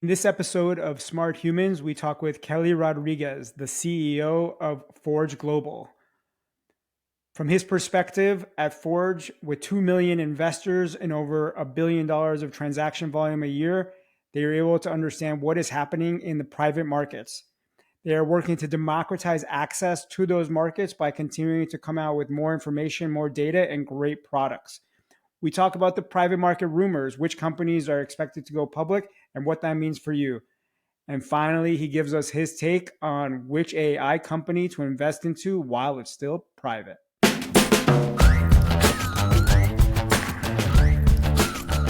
In this episode of Smart Humans, we talk with Kelly Rodriques, the CEO of Forge Global. From his perspective, at Forge, with 2 million investors and over $1 billion of transaction volume a year, they are able to understand what is happening in the private markets. They are working to democratize access to those markets by continuing to come out with more information, more data, and great products. We talk about the private market rumors, which companies are expected to go public, and what that means for you. And finally, he gives us his take on which AI company to invest into while it's still private.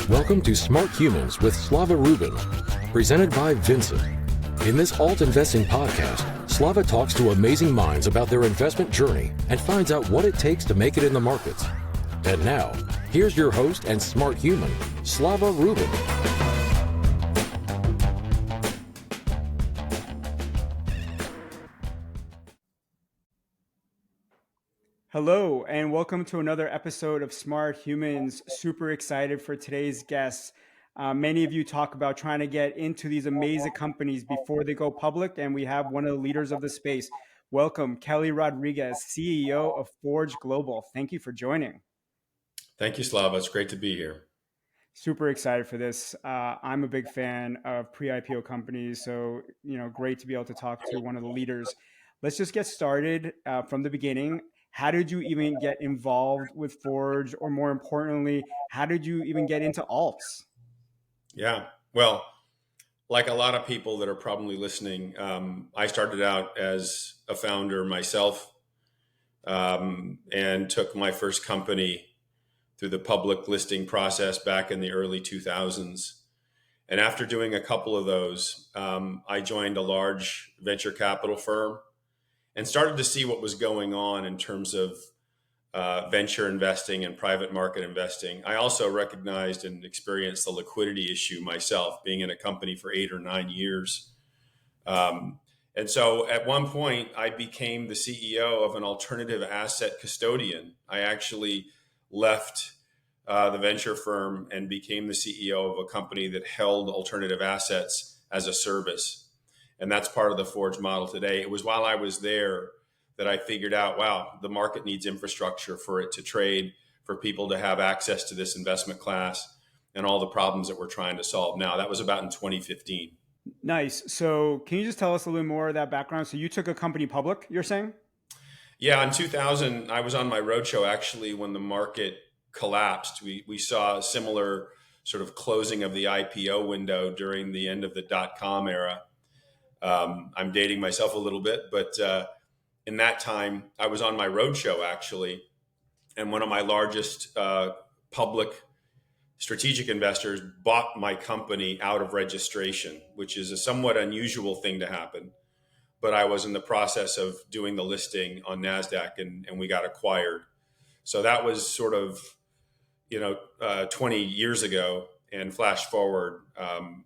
Welcome to Smart Humans with Slava Rubin, presented by Vincent. In this alt investing podcast, Slava talks to amazing minds about their investment journey and finds out what it takes to make it in the markets. And now, here's your host and smart human, Slava Rubin. Hello, and welcome to another episode of Smart Humans. Super excited for today's guests. Many of you talk about trying to get into these amazing companies before they go public, and we have one of the leaders of the space. Welcome, Kelly Rodriques, CEO of Forge Global. Thank you for joining. Thank you, Slava. It's great to be here. Super excited for this. I'm a big fan of pre-IPO companies, so great to be able to talk to one of the leaders. Let's just get started from the beginning. How did you even get involved with Forge, or more importantly, how did you even get into alts? Yeah, well, like a lot of people that are probably listening, I started out as a founder myself and took my first company through the public listing process back in the early 2000s. And after doing a couple of those, I joined a large venture capital firm and started to see what was going on in terms of venture investing and private market investing. I also recognized and experienced the liquidity issue myself, being in a company for 8 or 9 years. And so at one point, I became the CEO of an alternative asset custodian. I actually left the venture firm and became the CEO of a company that held alternative assets as a service. And that's part of the Forge model today. It was while I was there that I figured out, wow, the market needs infrastructure for it to trade, for people to have access to this investment class and all the problems that we're trying to solve now. That was about in 2015. Nice. So can you just tell us a little more of that background? So you took a company public, you're saying? Yeah, in 2000, I was on my roadshow actually when the market collapsed. We saw a similar sort of closing of the IPO window during the end of the dot-com era. I'm dating myself a little bit, but in that time, I was on my roadshow actually, and one of my largest public strategic investors bought my company out of registration, which is a somewhat unusual thing to happen. But I was in the process of doing the listing on NASDAQ, and we got acquired. So that was sort of 20 years ago. And flash forward,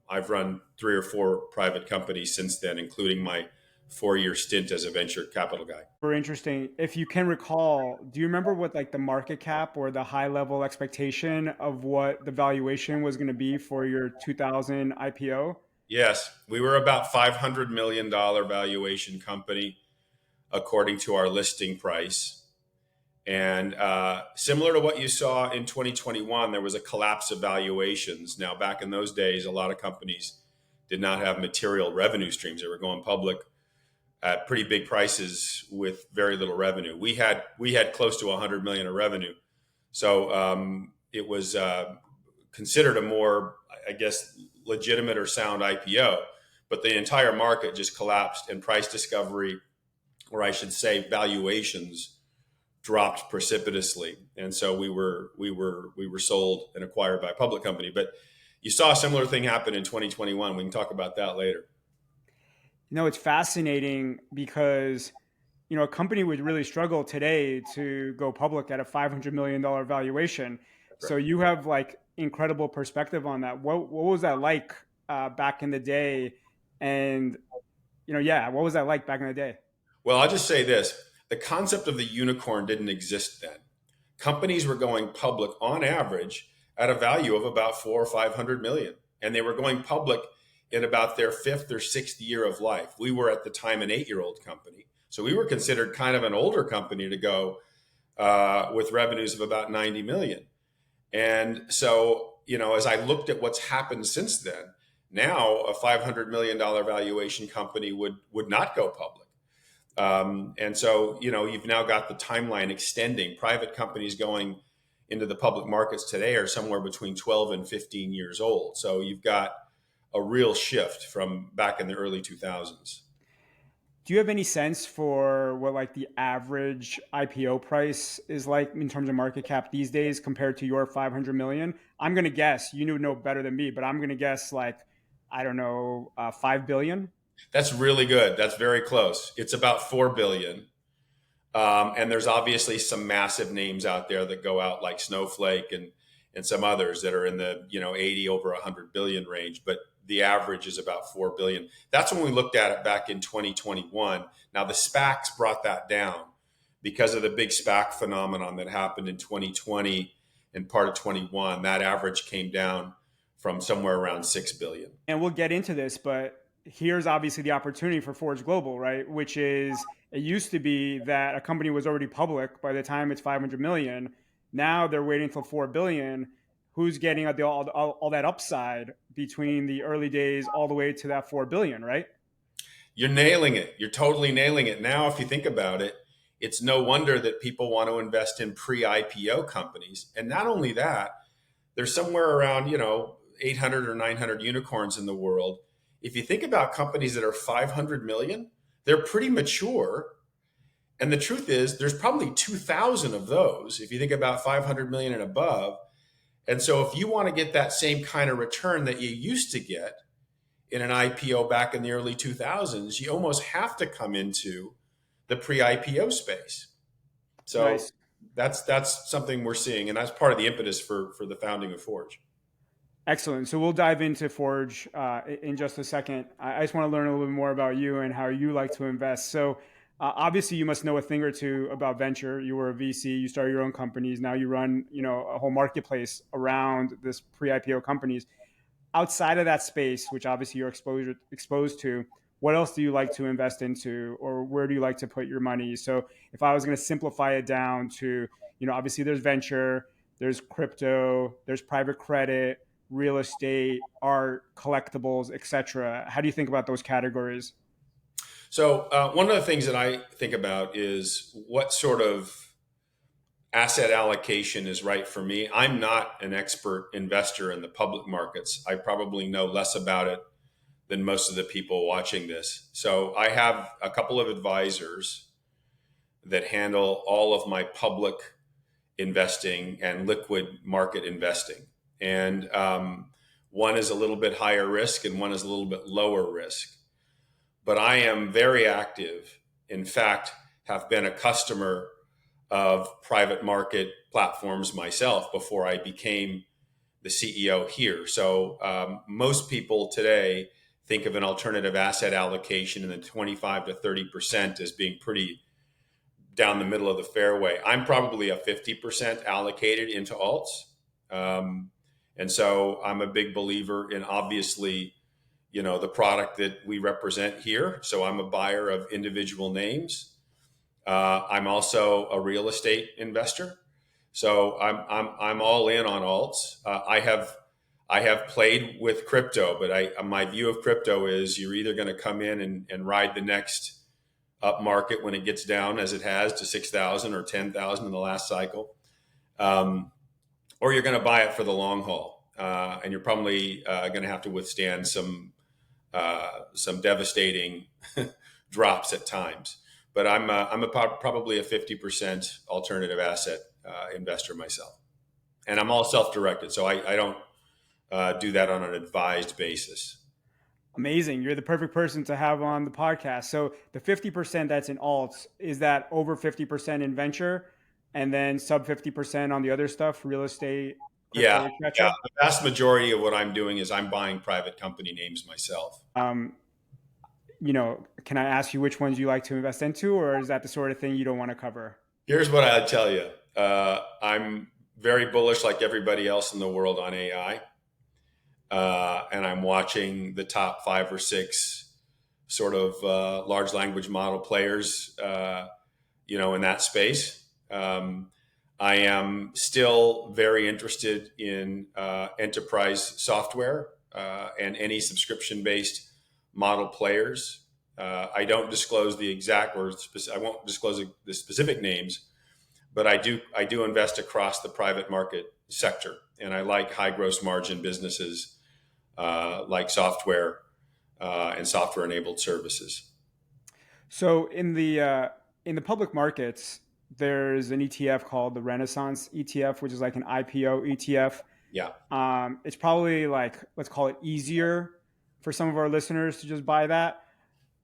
I've run 3 or 4 private companies since then, including my 4-year stint as a venture capital guy. Very interesting. If you can recall, do you remember what like the market cap or the high level expectation of what the valuation was going to be for your 2000 IPO? Yes, we were about $500 million valuation company according to our listing price. And similar to what you saw in 2021, there was a collapse of valuations. Now, back in those days, a lot of companies did not have material revenue streams. They were going public at pretty big prices with very little revenue. We had close to 100 million of revenue. So it was considered a more, I guess, legitimate or sound IPO. But the entire market just collapsed, and price discovery, or I should say valuations, dropped precipitously, and so we were sold and acquired by a public company. But you saw a similar thing happen in 2021. We can talk about that later. It's fascinating because a company would really struggle today to go public at a $500 million valuation. Right. So you have like incredible perspective on that. What was that like back in the day? And what was that like back in the day? Well, I'll just say this. The concept of the unicorn didn't exist then. Companies were going public on average at a value of about 400 or 500 million. And they were going public in about their fifth or sixth year of life. We were at the time an 8-year-old company. So we were considered kind of an older company to go with revenues of about 90 million. And so, as I looked at what's happened since then, now a $500 million valuation company would not go public. And so, you've now got the timeline extending. Private companies going into the public markets today are somewhere between 12 and 15 years old. So you've got a real shift from back in the early 2000s. Do you have any sense for what like the average IPO price is like in terms of market cap these days compared to your 500 million? I'm going to guess, you know better than me, but I'm going to guess like, I don't know, 5 billion. That's really good. That's very close. It's about 4 billion. And there's obviously some massive names out there that go out like Snowflake and some others that are in the 80 over 100 billion range, but the average is about 4 billion. That's when we looked at it back in 2021. Now the SPACs brought that down because of the big SPAC phenomenon that happened in 2020 and part of 21. That average came down from somewhere around 6 billion. And we'll get into this, but here's obviously the opportunity for Forge Global, right? Which is, it used to be that a company was already public by the time it's 500 million. Now they're waiting until 4 billion. Who's getting all that upside between the early days all the way to that 4 billion, right? You're nailing it. You're totally nailing it. Now, if you think about it, it's no wonder that people want to invest in pre-IPO companies. And not only that, there's somewhere around, 800 or 900 unicorns in the world. If you think about companies that are 500 million, they're pretty mature. And the truth is, there's probably 2,000 of those if you think about 500 million and above. And so if you want to get that same kind of return that you used to get in an IPO back in the early 2000s, you almost have to come into the pre-IPO space. So Nice. that's something we're seeing. And that's part of the impetus for the founding of Forge. Excellent. So we'll dive into Forge in just a second. I just want to learn a little bit more about you and how you like to invest. So obviously, you must know a thing or two about venture. You were a VC. You started your own companies. Now you run, a whole marketplace around this pre-IPO companies. Outside of that space, which obviously you're exposed to, what else do you like to invest into, or where do you like to put your money? So if I was going to simplify it down to, obviously there's venture, there's crypto, there's private credit, real estate, art, collectibles, etc. How do you think about those categories? So one of the things that I think about is what sort of asset allocation is right for me. I'm not an expert investor in the public markets. I probably know less about it than most of the people watching this. So I have a couple of advisors that handle all of my public investing and liquid market investing. And one is a little bit higher risk and one is a little bit lower risk. But I am very active. In fact, have been a customer of private market platforms myself before I became the CEO here. So most people today think of an alternative asset allocation in the 25 to 30% as being pretty down the middle of the fairway. I'm probably a 50% allocated into alts. And so I'm a big believer in obviously, the product that we represent here. So I'm a buyer of individual names. I'm also a real estate investor. So I'm all in on alts. I have played with crypto, but my view of crypto is you're either going to come in and ride the next up market when it gets down as it has to 6,000 or 10,000 in the last cycle, or you're going to buy it for the long haul, and you're probably going to have to withstand some devastating drops at times. But I'm probably a 50% alternative asset investor myself, and I'm all self-directed, so I don't do that on an advised basis. Amazing. You're the perfect person to have on the podcast. So the 50% that's in alts, is that over 50% in venture and then sub 50% on the other stuff, real estate, crypto, Yeah, etc.? the vast majority of what I'm doing is I'm buying private company names myself. Can I ask you which ones you like to invest into, or is that the sort of thing you don't want to cover? Here's what I'll tell you. I'm very bullish, like everybody else in the world, on AI. and I'm watching the top 5 or 6 sort of large language model players, in that space. I am still very interested in enterprise software and any subscription-based model players. I don't disclose the exact, I won't disclose the specific names, but I do invest across the private market sector, and I like high gross margin businesses like software and software enabled services. So in the public markets, there's an ETF called the Renaissance ETF, which is like an IPO ETF. Yeah. It's probably like, let's call it easier for some of our listeners to just buy that.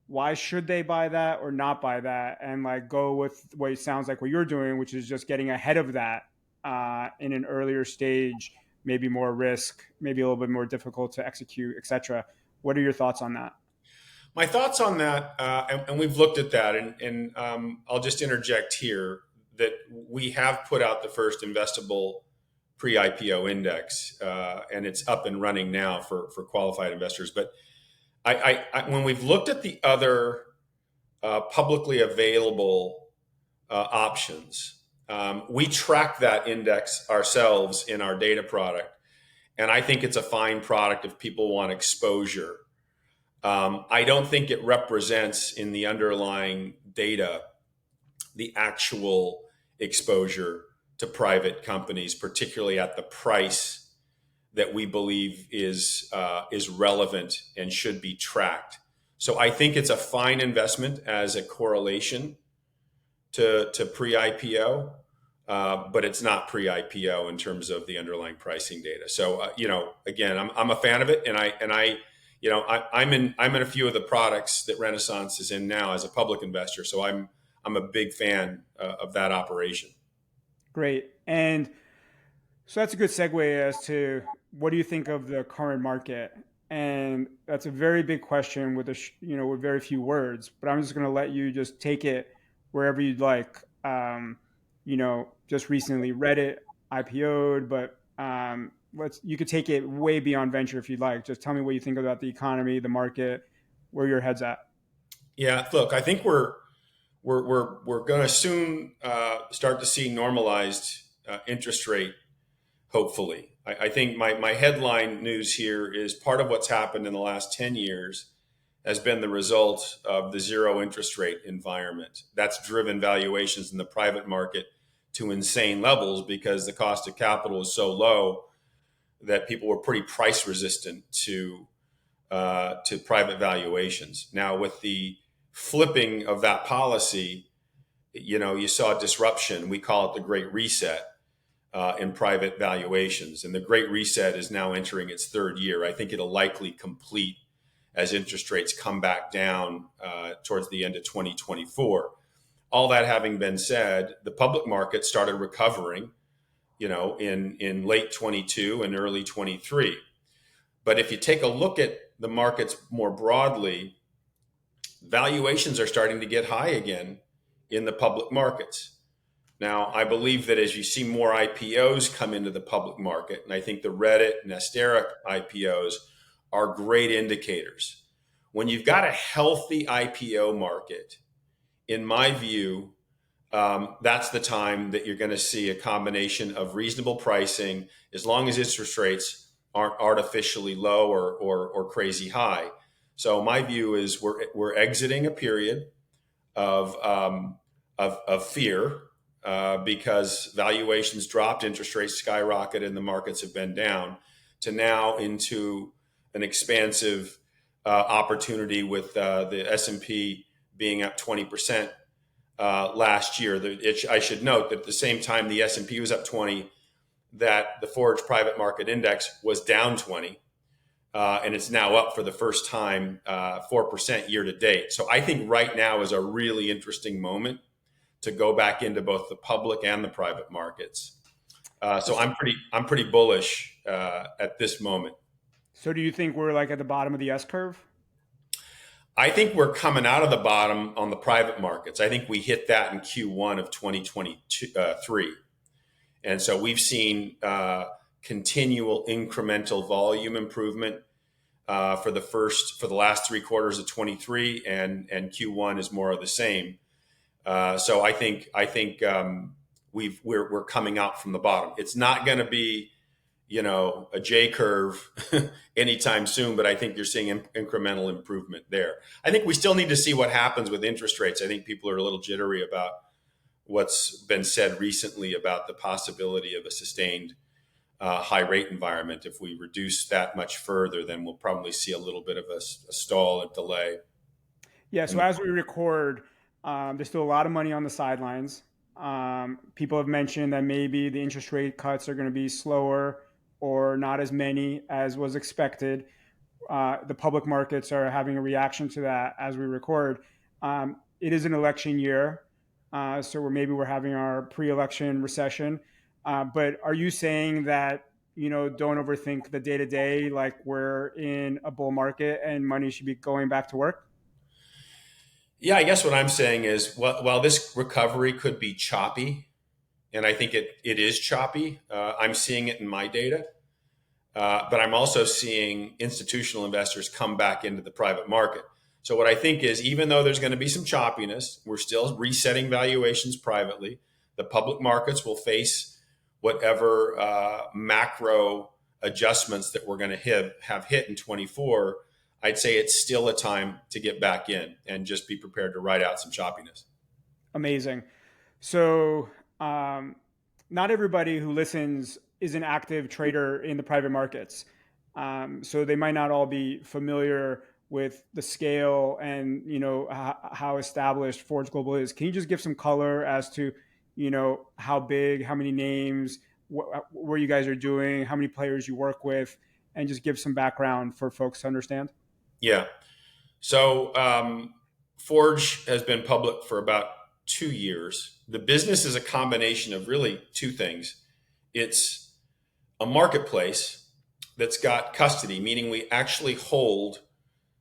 Why should they buy that or not buy that, and like go with what it sounds like what you're doing, which is just getting ahead of that in an earlier stage, maybe more risk, maybe a little bit more difficult to execute, etc. What are your thoughts on that? My thoughts on that, and we've looked at that, and I'll just interject here that we have put out the first investable pre-IPO index, and it's up and running now for qualified investors. But when we've looked at the other publicly available options, we track that index ourselves in our data product, and I think it's a fine product if people want exposure. I don't think it represents in the underlying data the actual exposure to private companies, particularly at the price that we believe is relevant and should be tracked. So I think it's a fine investment as a correlation to pre-IPO, but it's not pre-IPO in terms of the underlying pricing data. So again, I'm a fan of it, and I'm in a few of the products that Renaissance is in now as a public investor. So I'm a big fan of that operation. Great. And so that's a good segue as to what do you think of the current market? And that's a very big question with with very few words. But I'm just going to let you just take it wherever you'd like. Just recently Reddit IPO'd, but you could take it way beyond venture if you'd like. Just tell me what you think about the economy, the market, where your head's at. Yeah, look, I think we're going to soon start to see normalized interest rate. Hopefully, I think my headline news here is part of what's happened in the last 10 years has been the result of the zero interest rate environment. That's driven valuations in the private market to insane levels because the cost of capital is so low that people were pretty price resistant to private valuations. Now, with the flipping of that policy, you saw disruption. We call it the Great Reset in private valuations, and the Great Reset is now entering its third year. I think it'll likely complete as interest rates come back down towards the end of 2024. All that having been said, the public market started recovering, in late 22 and early 23. But if you take a look at the markets more broadly, valuations are starting to get high again in the public markets. Now, I believe that as you see more IPOs come into the public market, and I think the Reddit and Astera IPOs are great indicators. When you've got a healthy IPO market, in my view, that's the time that you're going to see a combination of reasonable pricing, as long as interest rates aren't artificially low or crazy high. So my view is we're exiting a period of fear because valuations dropped, interest rates skyrocketed, and the markets have been down, to now into an expansive opportunity with the S&P being up 20% last year. I should note that at the same time the S&P was up 20, that the Forge Private Market Index was down 20, and it's now up for the first time 4% year to date. So I think right now is a really interesting moment to go back into both the public and the private markets. So I'm pretty bullish at this moment. So do you think we're like at the bottom of the S curve? I think we're coming out of the bottom on the private markets. I think we hit that in Q1 of 2023. And so we've seen continual incremental volume improvement for the last 3 quarters of 23, and Q1 is more of the same. So I think we're coming out from the bottom. It's not going to be a J curve anytime soon, but I think you're seeing incremental improvement there. I think we still need to see what happens with interest rates. I think people are a little jittery about what's been said recently about the possibility of a sustained high rate environment. If we reduce that much further, then we'll probably see a little bit of a stall, a delay. Yeah. So And as we record, there's still a lot of money on the sidelines. People have mentioned that maybe the interest rate cuts are going to be slower or not as many as was expected. The public markets are having a reaction to that as we record. It is an election year, so we're having our pre-election recession. But are you saying that don't overthink the day to day, like we're in a bull market and money should be going back to work? yeah, I guess what I'm saying is, while this recovery could be choppy, and I think it is choppy, I'm seeing it in my data. But I'm also seeing institutional investors come back into the private market. So what I think is, even though there's going to be some choppiness, we're still resetting valuations privately. The public markets will face whatever macro adjustments that we're going to have hit in 24. I'd say it's still a time to get back in and just be prepared to ride out some choppiness. Amazing. So, not everybody who listens is an active trader in the private markets. So they might not all be familiar with the scale and how established Forge Global is. Can you just give some color as to how big, how many names, what you guys are doing, how many players you work with, and just give some background for folks to understand? Yeah. So Forge has been public for about 2 years. The business is a combination of really two things. It's a marketplace that's got custody, meaning we actually hold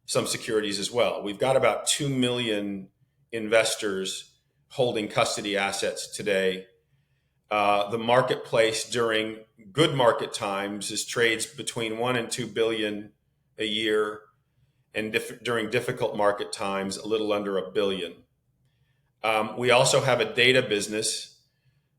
some securities as well. We've got about 2 million investors holding custody assets today. The marketplace during good market times is trades between 1 and 2 billion a year, and during difficult market times, a little under $1 billion. We also have a data business,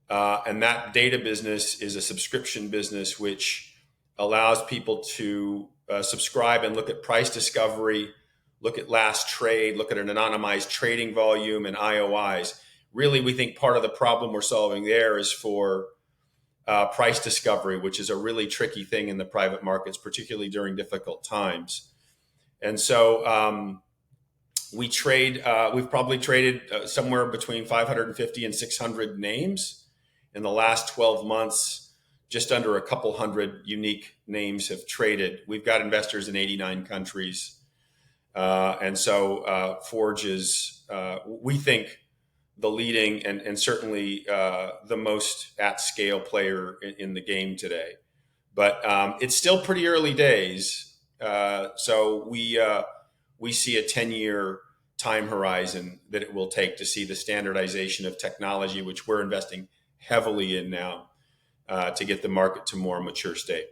and that data business is a subscription business which allows people to subscribe and look at price discovery, look at last trade, look at an anonymized trading volume and IOIs. Really, we think part of the problem we're solving there is for price discovery, which is a really tricky thing in the private markets, particularly during difficult times. And so we trade. We've probably traded somewhere between 550 and 600 names in the last 12 months. Just under a couple hundred unique names have traded. We've got investors in 89 countries, and so Forge is, we think, the leading and certainly the most at scale player in the game today. But it's still pretty early days, so we see a 10-year time horizon that it will take to see the standardization of technology, which we're investing heavily in now, to get the market to more mature state.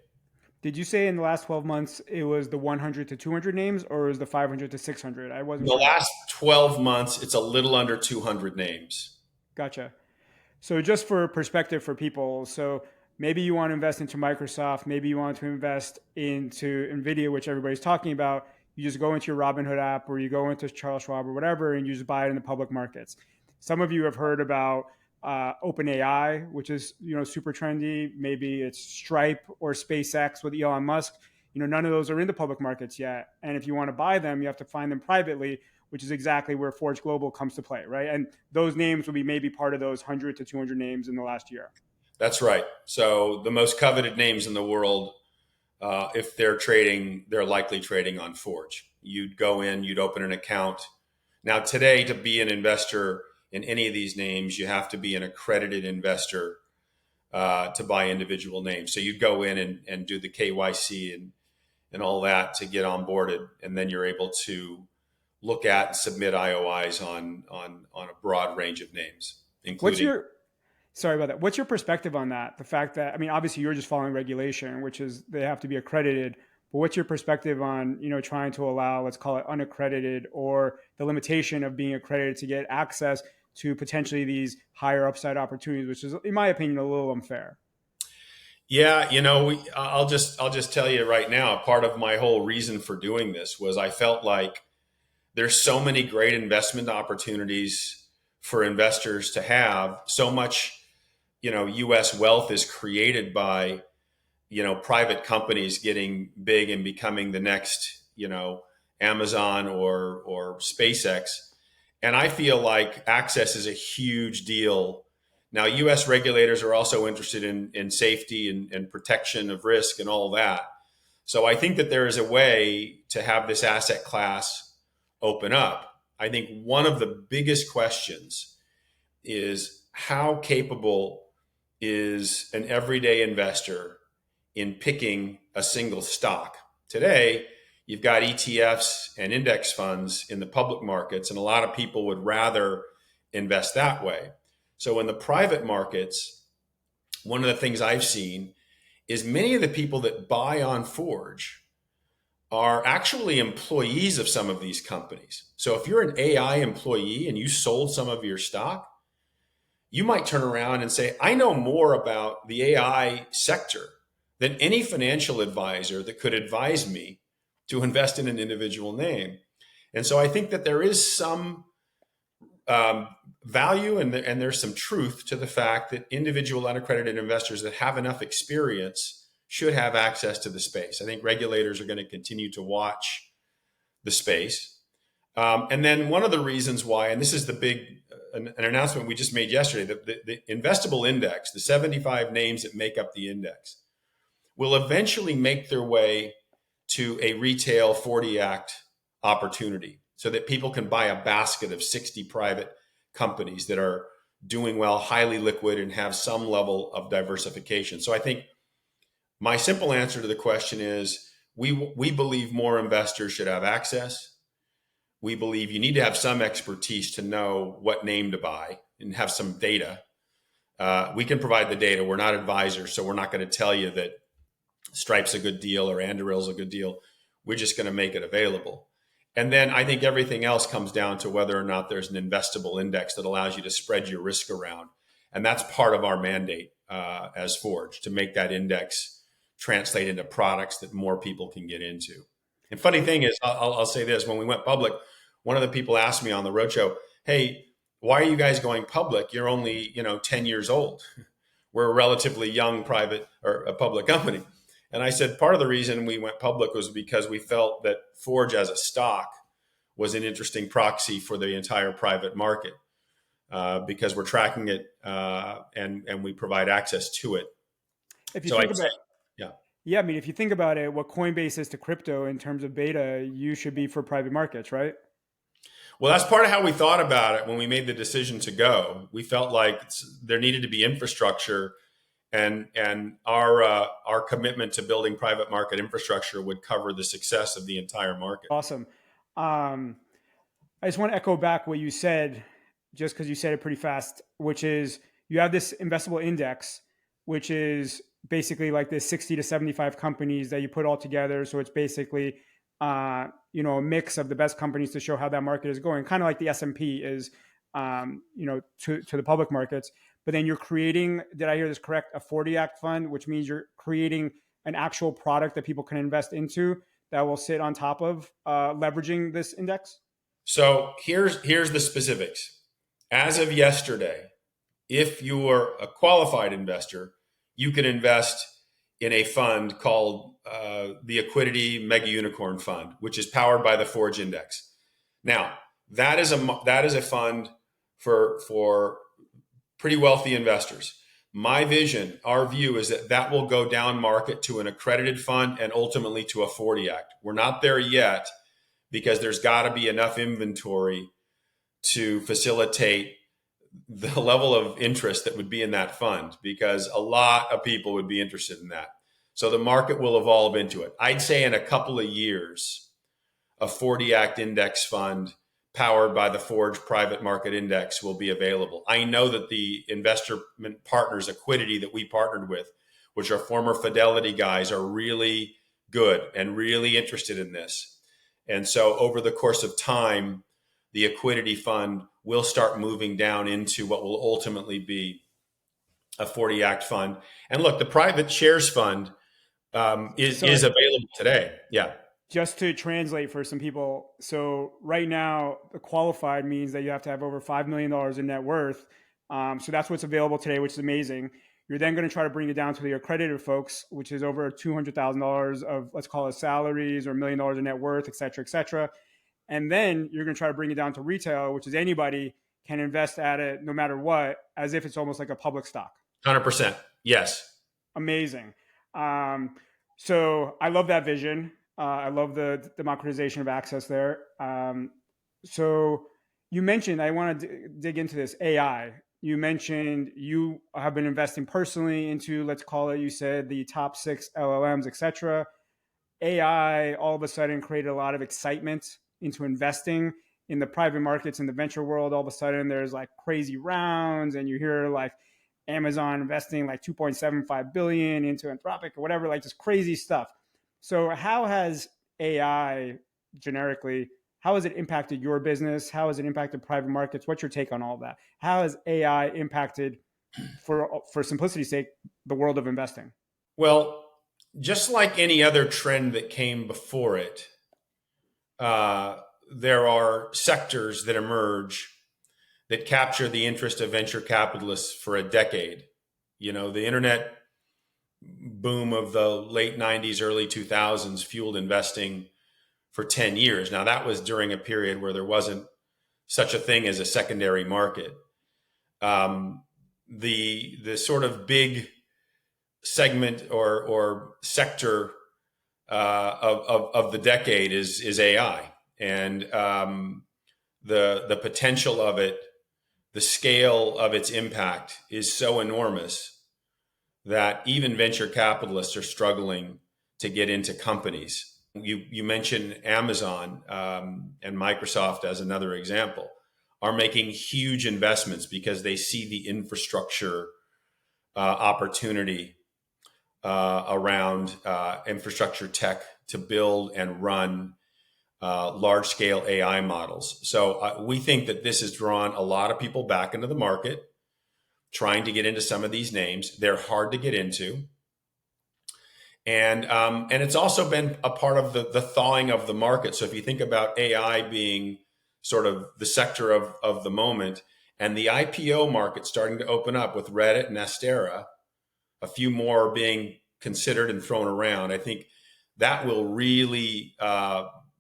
Did you say in the last 12 months it was the 100 to 200 names, or is the 500 to 600? I In wasn't the sure. last 12 months, it's a little under 200 names. Gotcha. So just for perspective for people, so maybe you want to invest into Microsoft, maybe you want to invest into NVIDIA, which everybody's talking about. You just go into your Robinhood app or you go into Charles Schwab or whatever, and you just buy it in the public markets. Some of you have heard about OpenAI, which is super trendy. Maybe it's Stripe or SpaceX with Elon Musk. None of those are in the public markets yet. And if you want to buy them, you have to find them privately, which is exactly where Forge Global comes to play, right? And those names will be maybe part of those 100 to 200 names in the last year. That's right. So the most coveted names in the world, if they're trading, they're likely trading on Forge. You'd go in, you'd open an account. Now, today, to be an investor in any of these names, you have to be an accredited investor to buy individual names. So you'd go in and do the KYC and all that to get onboarded, and then you're able to look at and submit IOIs on a broad range of names, What's including. your Sorry about that. What's your perspective on that? The fact that, I mean, obviously you're just following regulation, which is they have to be accredited. But what's your perspective on, trying to allow, let's call it unaccredited, or the limitation of being accredited to get access to potentially these higher upside opportunities, which is, in my opinion, a little unfair. Yeah, I'll just tell you right now, part of my whole reason for doing this was I felt like there's so many great investment opportunities for investors to have. So much, US wealth is created by, private companies getting big and becoming the next, Amazon or SpaceX. And I feel like access is a huge deal. Now, US regulators are also interested in safety and protection of risk and all that. So I think that there is a way to have this asset class open up. I think one of the biggest questions is how capable is an everyday investor in picking a single stock? Today, you've got ETFs and index funds in the public markets, and a lot of people would rather invest that way. So in the private markets, one of the things I've seen is many of the people that buy on Forge are actually employees of some of these companies. So if you're an AI employee and you sold some of your stock, you might turn around and say, I know more about the AI sector than any financial advisor that could advise me to invest in an individual name. And so I think that there is some value and there's some truth to the fact that individual unaccredited investors that have enough experience should have access to the space. I think regulators are going to continue to watch the space. And then one of the reasons why, and this is the big an announcement we just made yesterday, the investable index, the 75 names that make up the index, will eventually make their way to a retail 40 Act opportunity so that people can buy a basket of 60 private companies that are doing well, highly liquid, and have some level of diversification. So I think my simple answer to the question is we believe more investors should have access. We believe you need to have some expertise to know what name to buy and have some data. We can provide the data. We're not advisors, so we're not going to tell you that Stripe's a good deal or Anduril's a good deal. We're just going to make it available. And then I think everything else comes down to whether or not there's an investable index that allows you to spread your risk around. And that's part of our mandate as Forge, to make that index translate into products that more people can get into. And funny thing is, I'll say this, when we went public, one of the people asked me on the roadshow, hey, why are you guys going public? You're only, 10 years old. We're a relatively young private or a public company. And I said, part of the reason we went public was because we felt that Forge as a stock was an interesting proxy for the entire private market because we're tracking it and we provide access to it. If you So think I'd say, about, yeah. yeah, I mean, if you think about it, what Coinbase is to crypto in terms of beta, you should be for private markets, right? Well, that's part of how we thought about it when we made the decision to go. We felt like there needed to be infrastructure, and our commitment to building private market infrastructure would cover the success of the entire market. Awesome. Um, I just want to echo back what you said, just because you said it pretty fast, which is you have this investable index, which is basically like this 60 to 75 companies that you put all together. So it's basically, a mix of the best companies to show how that market is going, kind of like the S&P is, to the public markets. But then you're creating, did I hear this correct, a 40 Act fund, which means you're creating an actual product that people can invest into that will sit on top of leveraging this index? So here's the specifics. As of yesterday, if you are a qualified investor, you can invest in a fund called the Equity Mega Unicorn Fund, which is powered by the Forge Index. Now, that is a fund for pretty wealthy investors. My vision, our view, is that will go down market to an accredited fund and ultimately to a 40 Act. We're not there yet because there's got to be enough inventory to facilitate the level of interest that would be in that fund, because a lot of people would be interested in that. So the market will evolve into it. I'd say in a couple of years, a 40 Act index fund powered by the Forge Private Market Index will be available. I know that the investment partners, Acquidity, that we partnered with, which are former Fidelity guys, are really good and really interested in this. And so over the course of time, the Acquidity fund will start moving down into what will ultimately be a 40 Act fund. And look, the private shares fund is So available today. Yeah. just to translate for some people, so right now, the qualified means that you have to have over $5 million in net worth. So that's what's available today, which is amazing. You're then going to try to bring it down to the accredited folks, which is over $200,000 of, let's call it salaries, or $1 million in net worth, et cetera, et cetera. And then you're going to try to bring it down to retail, which is anybody can invest at it no matter what, as if it's almost like a public stock. 100%. Yes. Amazing. So I love that vision. I love the democratization of access there. So you mentioned, I want to dig into this AI. You mentioned you have been investing personally into, let's call it, you said the top 6 LLMs, et cetera. AI all of a sudden created a lot of excitement into investing in the private markets in the venture world. All of a sudden there's like crazy rounds, and you hear like Amazon investing like 2.75 billion into Anthropic or whatever, like just crazy stuff. So how has AI generically, how has it impacted your business? How has it impacted private markets? What's your take on all of that? How has AI impacted, for simplicity's sake, the world of investing? Well, just like any other trend that came before it, there are sectors that emerge that capture the interest of venture capitalists for a decade. You know, the internet boom of the late 90s, early 2000s fueled investing for 10 years. Now, that was during a period where there wasn't such a thing as a secondary market. The sort of big segment or sector of the decade is AI, and the potential of it, the scale of its impact is so enormous that even venture capitalists are struggling to get into companies. You mentioned Amazon and Microsoft as another example, are making huge investments because they see the infrastructure opportunity around infrastructure tech to build and run large scale AI models. So we think that this has drawn a lot of people back into the market, trying to get into some of these names. They're hard to get into. And it's also been a part of the thawing of the market. So if you think about AI being sort of the sector of the moment, and the IPO market starting to open up with Reddit and Astera, a few more being considered and thrown around, I think that will really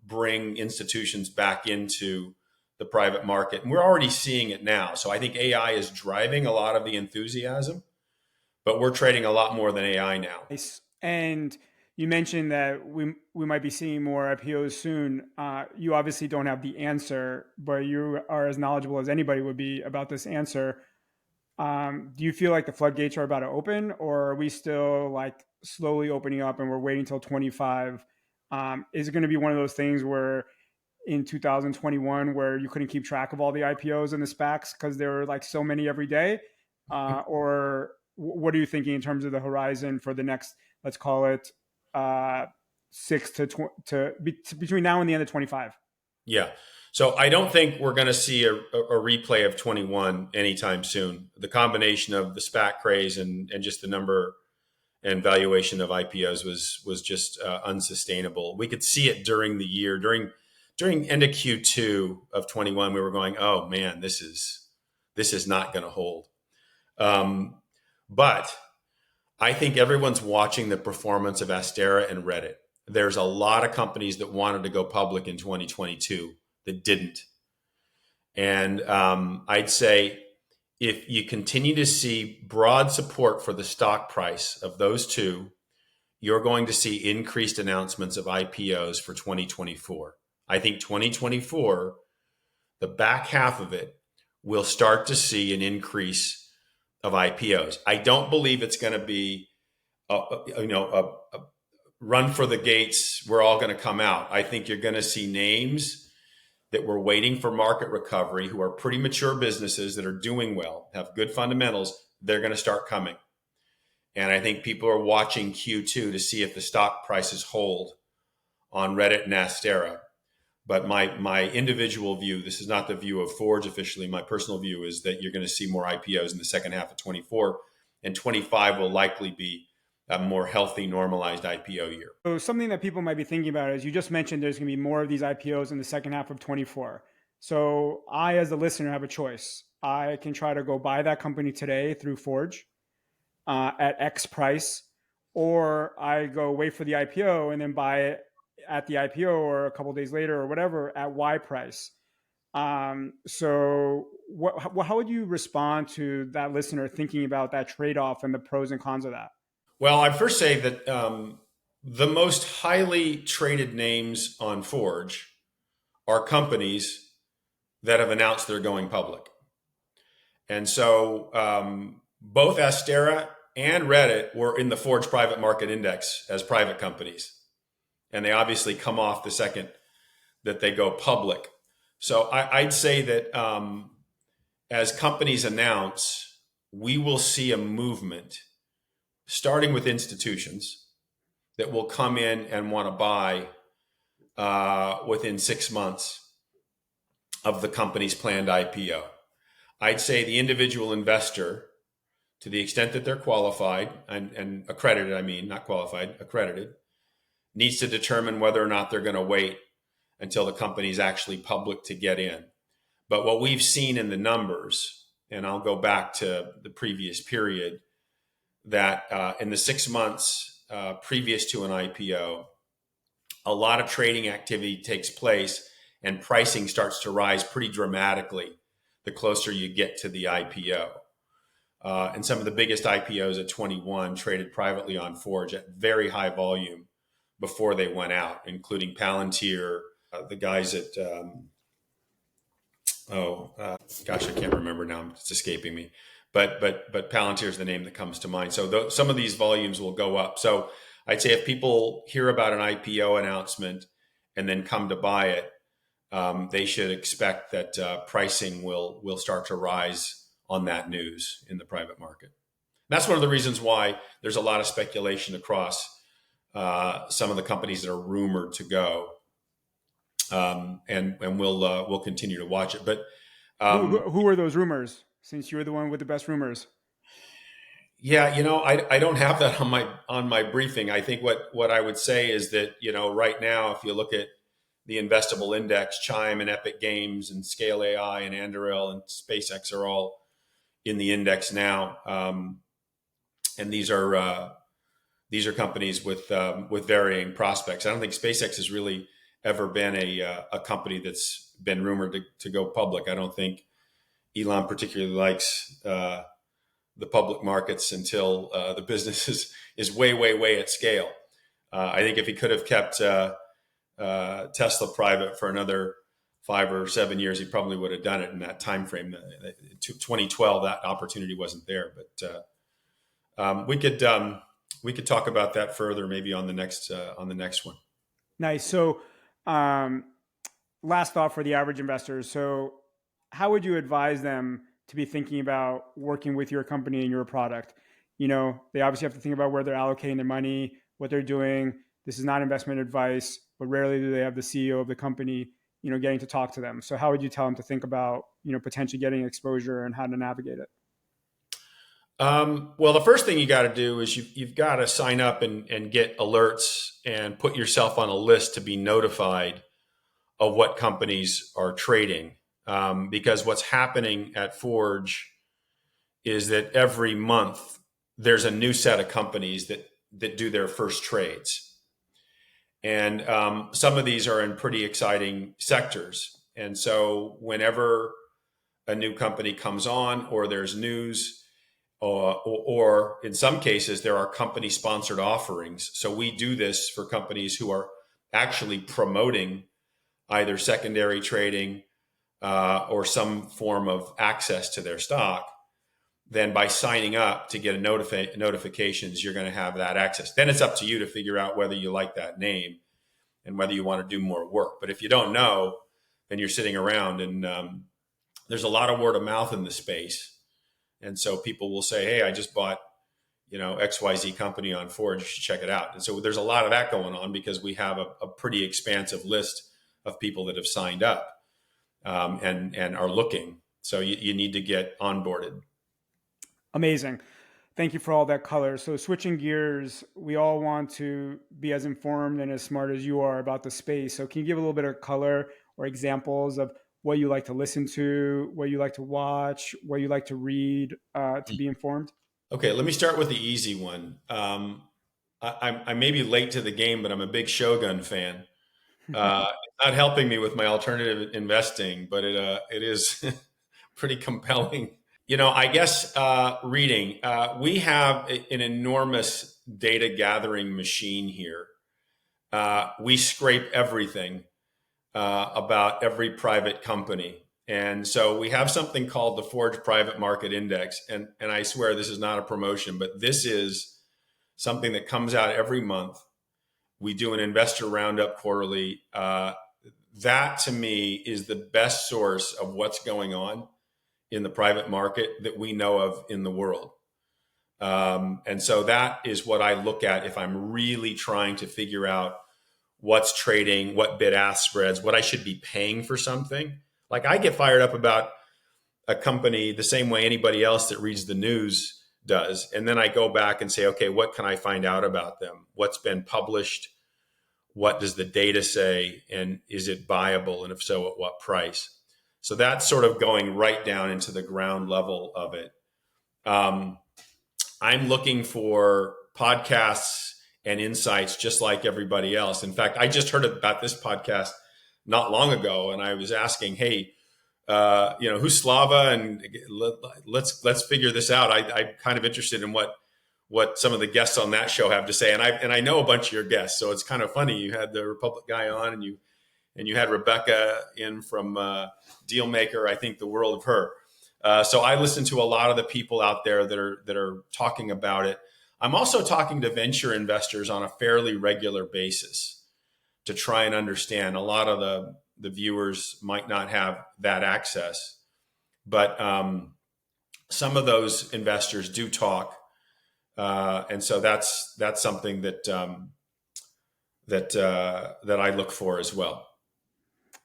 bring institutions back into the private market. And we're already seeing it now. So I think AI is driving a lot of the enthusiasm, but we're trading a lot more than AI now. And you mentioned that we might be seeing more IPOs soon. You obviously don't have the answer, but you are as knowledgeable as anybody would be about this answer. Do you feel like the floodgates are about to open, or are we still like slowly opening up and we're waiting till 25? Is it going to be one of those things where in 2021 where you couldn't keep track of all the IPOs and the SPACs because there were like so many every day? Or what are you thinking in terms of the horizon for the next, let's call it 6 to between now and the end of 25? Yeah. So I don't think we're going to see a replay of 21 anytime soon. The combination of the SPAC craze and just the number and valuation of IPOs was just unsustainable. We could see it during the year, during end of Q2 of 21. We were going, oh man, this is not going to hold. But I think everyone's watching the performance of Astera and Reddit. There's a lot of companies that wanted to go public in 2022 that didn't. And I'd say if you continue to see broad support for the stock price of those two, you're going to see increased announcements of IPOs for 2024. I think 2024, the back half of it, will start to see an increase of IPOs. I don't believe it's going to be a run for the gates. We're all going to come out. I think you're going to see names that were waiting for market recovery, who are pretty mature businesses that are doing well, have good fundamentals, they're going to start coming. And I think people are watching Q2 to see if the stock prices hold on Reddit and Astera. But my individual view, this is not the view of Forge officially, my personal view is that you're going to see more IPOs in the second half of 24, and 25 will likely be a more healthy, normalized IPO year. So something that people might be thinking about is you just mentioned there's going to be more of these IPOs in the second half of 24. So I, as a listener, have a choice. I can try to go buy that company today through Forge at X price, or I go wait for the IPO and then buy it at the IPO or a couple of days later or whatever at Y price. So how would you respond to that listener thinking about that trade-off and the pros and cons of that? Well, I'd first say that the most highly traded names on Forge are companies that have announced they're going public. And so both Astera and Reddit were in the Forge Private Market Index as private companies. And they obviously come off the second that they go public. So I'd say that as companies announce, we will see a movement starting with institutions that will come in and want to buy within 6 months of the company's planned IPO. I'd say the individual investor, to the extent that they're qualified and accredited, I mean, not qualified, accredited, needs to determine whether or not they're going to wait until the company's actually public to get in. But what we've seen in the numbers, and I'll go back to the previous period, that in the 6 months previous to an IPO, a lot of trading activity takes place and pricing starts to rise pretty dramatically the closer you get to the IPO. And some of the biggest IPOs at 21 traded privately on Forge at very high volume before they went out, including Palantir, the guys at, gosh, I can't remember now. It's escaping me. But Palantir is the name that comes to mind. So some of these volumes will go up. So I'd say if people hear about an IPO announcement and then come to buy it, they should expect that pricing will start to rise on that news in the private market. And that's one of the reasons why there's a lot of speculation across some of the companies that are rumored to go, and we'll continue to watch it. But who are those rumors? Since you're the one with the best rumors. Yeah, I don't have that on my briefing. I think what I would say is that, right now, if you look at the investable index, Chime and Epic Games and Scale AI and Anduril and SpaceX are all in the index now, and these are companies with varying prospects. I don't think SpaceX has really ever been a company that's been rumored to go public. I don't think Elon particularly likes the public markets until the business is way at scale. I think if he could have kept Tesla private for another 5 or 7 years, he probably would have done it in that time frame. 2012, that opportunity wasn't there. But we could talk about that further maybe on the next one. Nice. So last thought for the average investors. So how would you advise them to be thinking about working with your company and your product? They obviously have to think about where they're allocating their money, what they're doing. This is not investment advice, but rarely do they have the CEO of the company, getting to talk to them. So how would you tell them to think about, potentially getting exposure and how to navigate it? Well, the first thing you got to do is you've got to sign up and get alerts and put yourself on a list to be notified of what companies are trading. Because what's happening at Forge is that every month there's a new set of companies that do their first trades. And some of these are in pretty exciting sectors. And so whenever a new company comes on or there's news, or in some cases, there are company sponsored offerings. So we do this for companies who are actually promoting either secondary trading or some form of access to their stock. Then by signing up to get notifications, you're going to have that access. Then it's up to you to figure out whether you like that name and whether you want to do more work. But if you don't know, and you're sitting around. And there's a lot of word of mouth in the space. And so people will say, hey, I just bought, XYZ company on Forge, you should check it out. And so there's a lot of that going on because we have a pretty expansive list of people that have signed up and are looking. So you need to get onboarded. Amazing. Thank you for all that color. So switching gears, we all want to be as informed and as smart as you are about the space. So can you give a little bit of color or examples of what you like to listen to, what you like to watch, what you like to read to be informed? Okay, let me start with the easy one. I may be late to the game, but I'm a big Shogun fan. It's not helping me with my alternative investing, but it is pretty compelling. I guess reading. We have an enormous data gathering machine here. We scrape everything about every private company. And so we have something called the Forge Private Market Index. And I swear this is not a promotion, but this is something that comes out every month. We do an investor roundup quarterly. That to me is the best source of what's going on in the private market that we know of in the world. And so that is what I look at if I'm really trying to figure out what's trading, what bid-ask spreads, what I should be paying for something. Like I get fired up about a company the same way anybody else that reads the news does. And then I go back and say, okay, what can I find out about them? What's been published? What does the data say? And is it buyable? And if so, at what price? So that's sort of going right down into the ground level of it. I'm looking for podcasts and insights just like everybody else. In fact, I just heard about this podcast not long ago, and I was asking, hey, who's Slava? And let's figure this out. I'm kind of interested in what some of the guests on that show have to say. And I know a bunch of your guests, so it's kind of funny. You had the Republic guy on, and you had Rebecca in from Dealmaker. I think the world of her. So I listen to a lot of the people out there that are talking about it. I'm also talking to venture investors on a fairly regular basis to try and understand. A lot of the viewers might not have that access, but some of those investors do talk, and so that's something that I look for as well.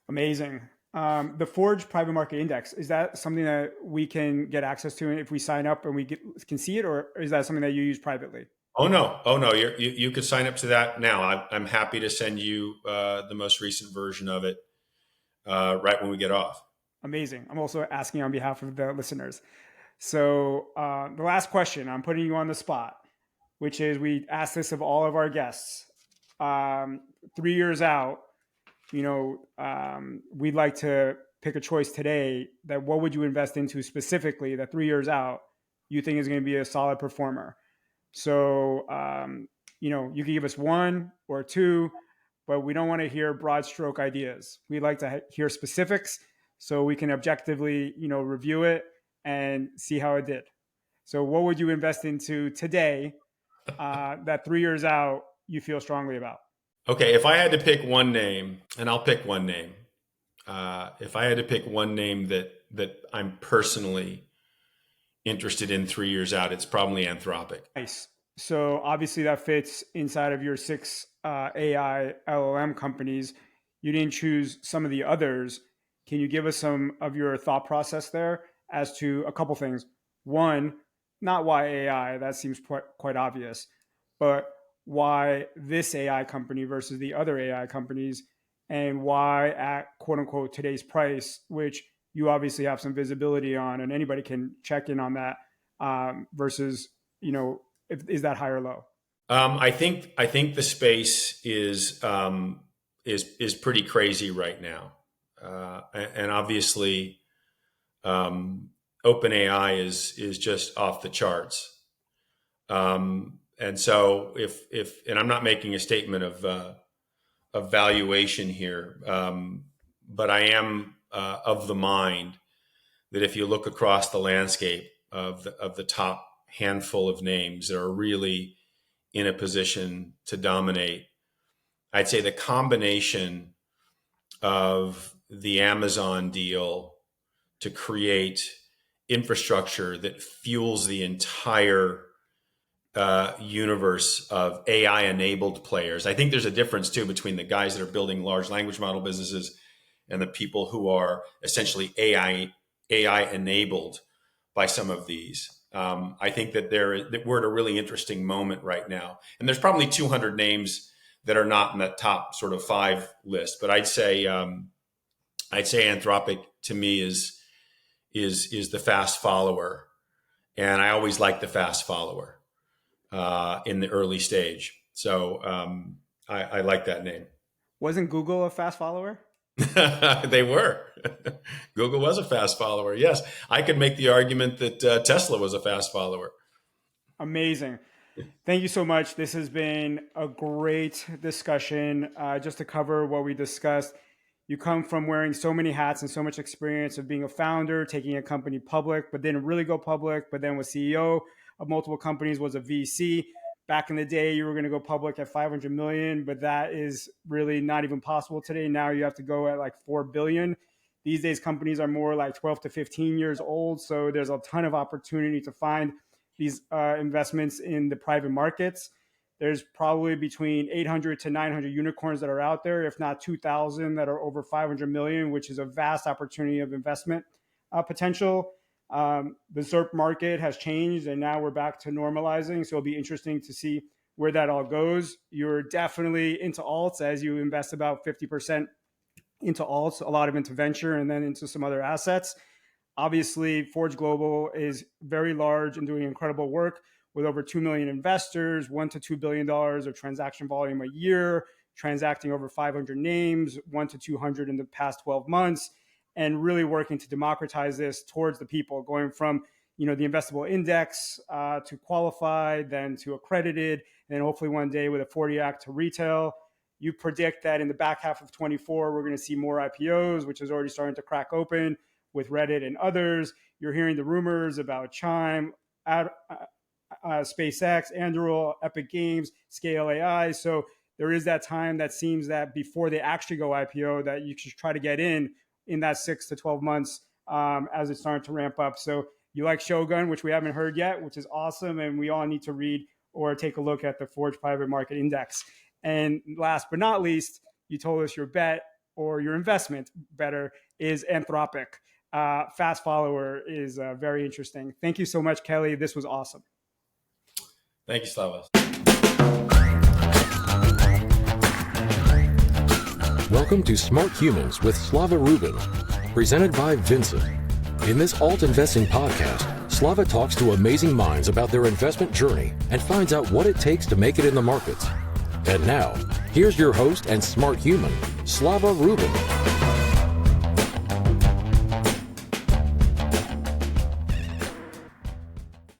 Amazing. The Forge Private Market Index, is that something that we can get access to if we sign up and we can see it, or is that something that you use privately? Oh no! You could sign up to that now. I'm happy to send you the most recent version of it right when we get off. Amazing. I'm also asking on behalf of the listeners. So the last question, I'm putting you on the spot, which is we ask this of all of our guests. 3 years out, we'd like to pick a choice today that what would you invest into specifically that 3 years out you think is going to be a solid performer. So, you can give us one or two, but we don't want to hear broad stroke ideas. We'd like to hear specifics so we can objectively, review it and see how it did. So what would you invest into today that 3 years out you feel strongly about? Okay, if I had to pick one name, and I'll pick one name. If I had to pick one name that I'm personally interested in 3 years out, it's probably Anthropic. Nice. So obviously that fits inside of your 6 AI LLM companies. You didn't choose some of the others. Can you give us some of your thought process there as to a couple things? One, not why AI, that seems quite obvious, but why this AI company versus the other AI companies, and why at quote unquote today's price, which you obviously have some visibility on, and anybody can check in on that versus, is that high or low? I think the space is pretty crazy right now, and obviously, OpenAI is just off the charts. And so and I'm not making a statement of valuation here, but I am of the mind that if you look across the landscape of the top handful of names that are really in a position to dominate, I'd say the combination of the Amazon deal to create infrastructure that fuels the entire universe of AI-enabled players. I think there's a difference too between the guys that are building large language model businesses and the people who are essentially AI-enabled by some of these. I think that we're at a really interesting moment right now, and there's probably 200 names that are not in that top sort of 5 list. But I'd say Anthropic to me is the fast follower, and I always like the fast follower in the early stage. So I like that name. Wasn't Google a fast follower? They were. Google was a fast follower. Yes, I could make the argument that Tesla was a fast follower. Amazing. Thank you so much. This has been a great discussion. Just to cover what we discussed, you come from wearing so many hats and so much experience of being a founder, taking a company public, but didn't really go public, but then was CEO of multiple companies, was a VC. Back in the day, you were going to go public at 500 million, but that is really not even possible today. Now you have to go at like 4 billion. These days, companies are more like 12 to 15 years old. So there's a ton of opportunity to find these investments in the private markets. There's probably between 800 to 900 unicorns that are out there, if not 2,000 that are over 500 million, which is a vast opportunity of investment potential. The ZERP market has changed, and now we're back to normalizing. So it'll be interesting to see where that all goes. You're definitely into alts, as you invest about 50% into alts, a lot of into venture, and then into some other assets. Obviously, Forge Global is very large and doing incredible work with over 2 million investors, $1 to $2 billion of transaction volume a year, transacting over 500 names, 1 to 200 in the past 12 months, and really working to democratize this towards the people, going from the investable index to qualified, then to accredited, and hopefully one day with a 40 Act to retail. You predict that in the back half of 24, we're going to see more IPOs, which is already starting to crack open with Reddit and others. You're hearing the rumors about Chime, SpaceX, Anduril, Epic Games, Scale AI. So there is that time that seems that before they actually go IPO, that you should try to get in that 6 to 12 months as it's starting to ramp up. So you like Shogun, which we haven't heard yet, which is awesome. And we all need to read or take a look at the Forge Private Market Index. And last but not least, you told us your bet or your investment better is Anthropic. Fast follower is very interesting. Thank you so much, Kelly. This was awesome. Thank you, Slava. Welcome to Smart Humans with Slava Rubin, presented by Vincent. In this alt investing podcast, Slava talks to amazing minds about their investment journey and finds out what it takes to make it in the markets. And now, here's your host and smart human, Slava Rubin.